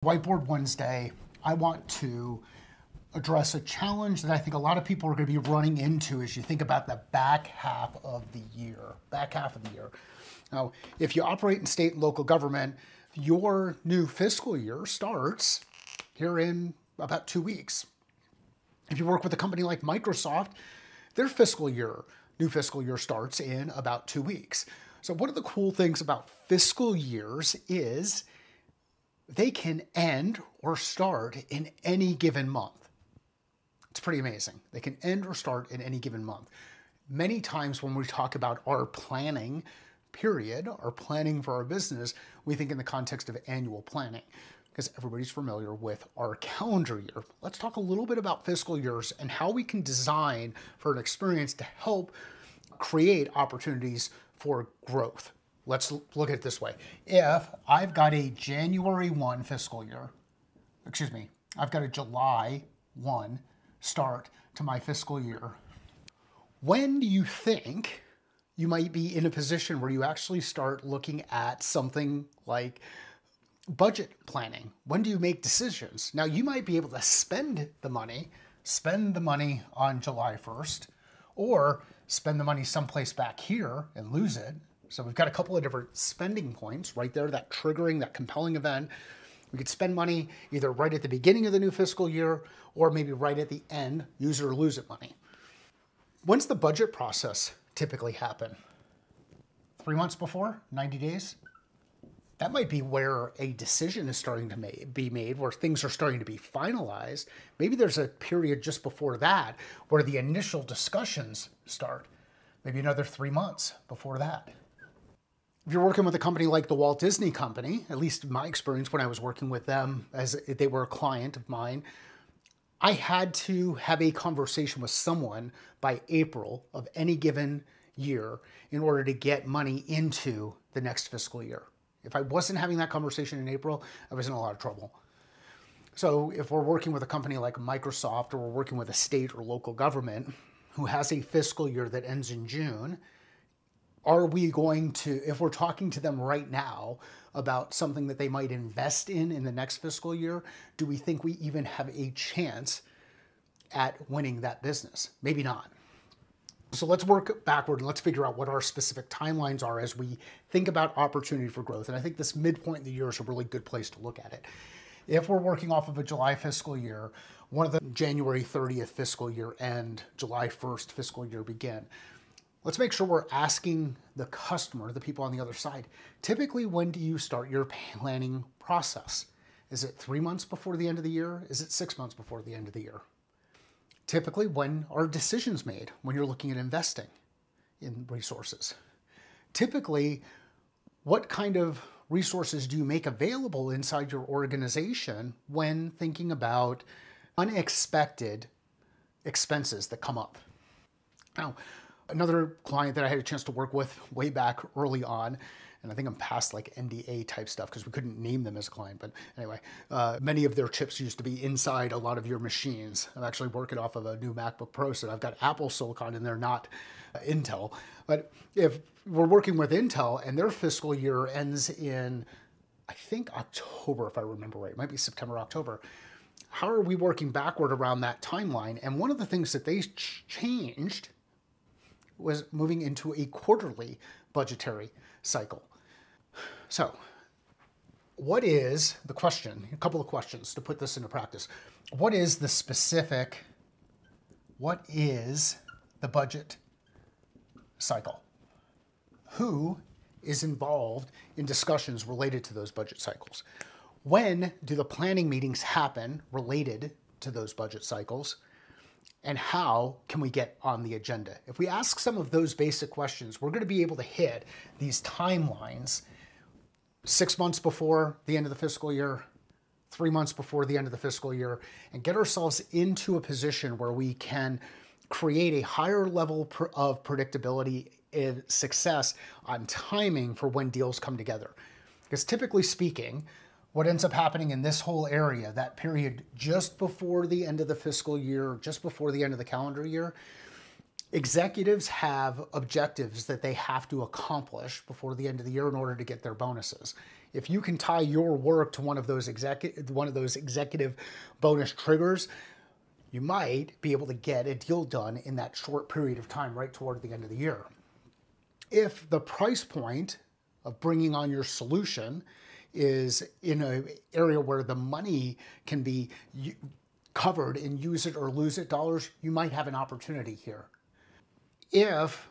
Whiteboard Wednesday, I want to address a challenge that I think a lot of people are going to be running into as you think about the back half of the year. Now, if you operate in state and local government, your new fiscal year starts here in about 2 weeks. If you work with a company like Microsoft, their new fiscal year starts in about 2 weeks. So one of the cool things about fiscal years is they can end or start in any given month. It's pretty amazing. They can end or start in any given month. Many times when we talk about our planning period, our planning for our business, we think in the context of annual planning because everybody's familiar with our calendar year. Let's talk a little bit about fiscal years and how we can design for an experience to help create opportunities for growth. Let's look at it this way. If I've got a January 1 fiscal year, I've got a July 1 start to my fiscal year, when do you think you might be in a position where you actually start looking at something like budget planning? When do you make decisions? Now, you might be able to spend the money on July 1st, or spend the money someplace back here and lose it. So we've got a couple of different spending points right there, that triggering, that compelling event. We could spend money either right at the beginning of the new fiscal year or maybe right at the end, use it or lose it money. When's the budget process typically happen? 3 months before? 90 days? That might be where a decision is starting to be made, where things are starting to be finalized. Maybe there's a period just before that where the initial discussions start. Maybe another 3 months before that. If you're working with a company like the Walt Disney Company, at least in my experience when I was working with them as they were a client of mine, I had to have a conversation with someone by April of any given year in order to get money into the next fiscal year. If I wasn't having that conversation in April, I was in a lot of trouble. So if we're working with a company like Microsoft, or we're working with a state or local government who has a fiscal year that ends in June, are we going to, if we're talking to them right now about something that they might invest in the next fiscal year, do we think we even have a chance at winning that business? Maybe not. So let's work backward and let's figure out what our specific timelines are as we think about opportunity for growth. And I think this midpoint in the year is a really good place to look at it. If we're working off of a July fiscal year, one of the January 30th fiscal year end, July 1st fiscal year begin. Let's make sure we're asking the customer, the people on the other side, typically when do you start your planning process? Is it 3 months before the end of the year? Is it 6 months before the end of the year? Typically, when are decisions made when you're looking at investing in resources? Typically, what kind of resources do you make available inside your organization when thinking about unexpected expenses that come up? Now, another client that I had a chance to work with way back early on, and I think I'm past like NDA type stuff because we couldn't name them as a client, but anyway, many of their chips used to be inside a lot of your machines. I'm actually working off of a new MacBook Pro, so I've got Apple Silicon in there, not Intel. But if we're working with Intel and their fiscal year ends in, I think October, if I remember right, it might be September, October. How are we working backward around that timeline? And one of the things that they changed was moving into a quarterly budgetary cycle. So what is the question? A couple of questions to put this into practice. What is the budget cycle? Who is involved in discussions related to those budget cycles? When do the planning meetings happen related to those budget cycles? And how can we get on the agenda? If we ask some of those basic questions, we're going to be able to hit these timelines 6 months before the end of the fiscal year, 3 months before the end of the fiscal year, and get ourselves into a position where we can create a higher level of predictability and success on timing for when deals come together. Because typically speaking, what ends up happening in this whole area, that period just before the end of the fiscal year, just before the end of the calendar year, executives have objectives that they have to accomplish before the end of the year in order to get their bonuses. If you can tie your work to one of those executive bonus triggers, you might be able to get a deal done in that short period of time right toward the end of the year. If the price point of bringing on your solution is in an area where the money can be covered in use it or lose it dollars, you might have an opportunity here. If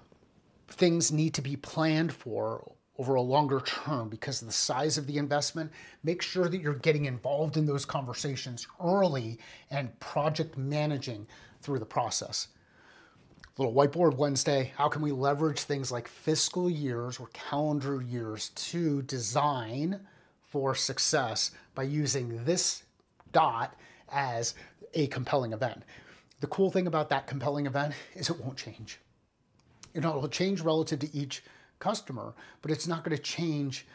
things need to be planned for over a longer term because of the size of the investment, make sure that you're getting involved in those conversations early and project managing through the process. Little whiteboard Wednesday, how can we leverage things like fiscal years or calendar years to design for success by using this dot as a compelling event? The cool thing about that compelling event is it won't change. It'll change relative to each customer, but it's not going to change.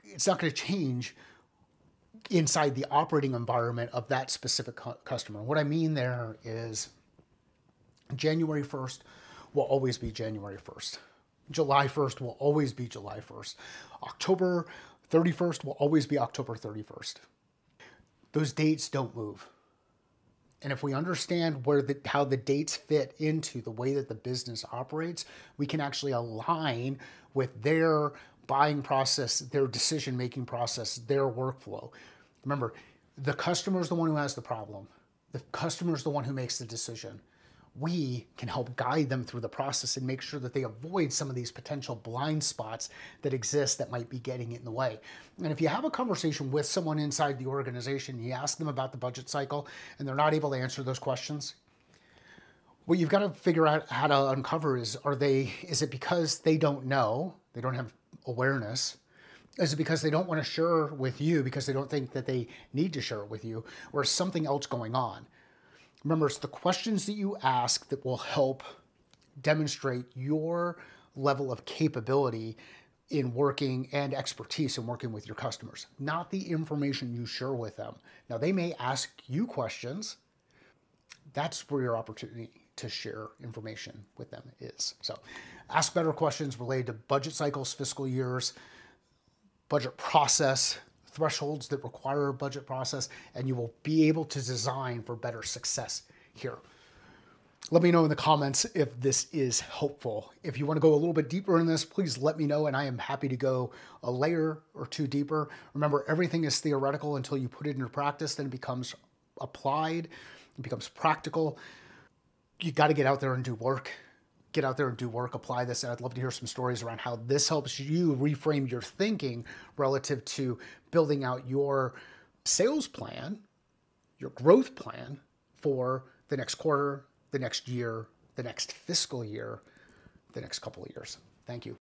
It's not going to change inside the operating environment of that specific customer. What I mean there is January 1st will always be January 1st. July 1st will always be July 1st. October 31st will always be October 31st. Those dates don't move. And if we understand how the dates fit into the way that the business operates, we can actually align with their buying process, their decision-making process, their workflow. Remember, the customer is the one who has the problem. The customer is the one who makes the decision. We can help guide them through the process and make sure that they avoid some of these potential blind spots that exist that might be getting in the way. And if you have a conversation with someone inside the organization, you ask them about the budget cycle, and they're not able to answer those questions, what you've got to figure out how to uncover is it because they don't know, they don't have awareness? Is it because they don't want to share with you because they don't think that they need to share it with you, or is something else going on? Remember, it's the questions that you ask that will help demonstrate your level of capability in working and expertise in working with your customers, not the information you share with them. Now, they may ask you questions. That's where your opportunity to share information with them is. So ask better questions related to budget cycles, fiscal years, budget process, thresholds that require a budget process, and you will be able to design for better success here. Let me know in the comments if this is helpful. If you want to go a little bit deeper in this, please let me know, and I am happy to go a layer or two deeper. Remember, everything is theoretical until you put it into practice, then it becomes applied, it becomes practical. You got to get out there and do work. Get out there and do work, apply this, and I'd love to hear some stories around how this helps you reframe your thinking relative to building out your sales plan, your growth plan for the next quarter, the next year, the next fiscal year, the next couple of years. Thank you.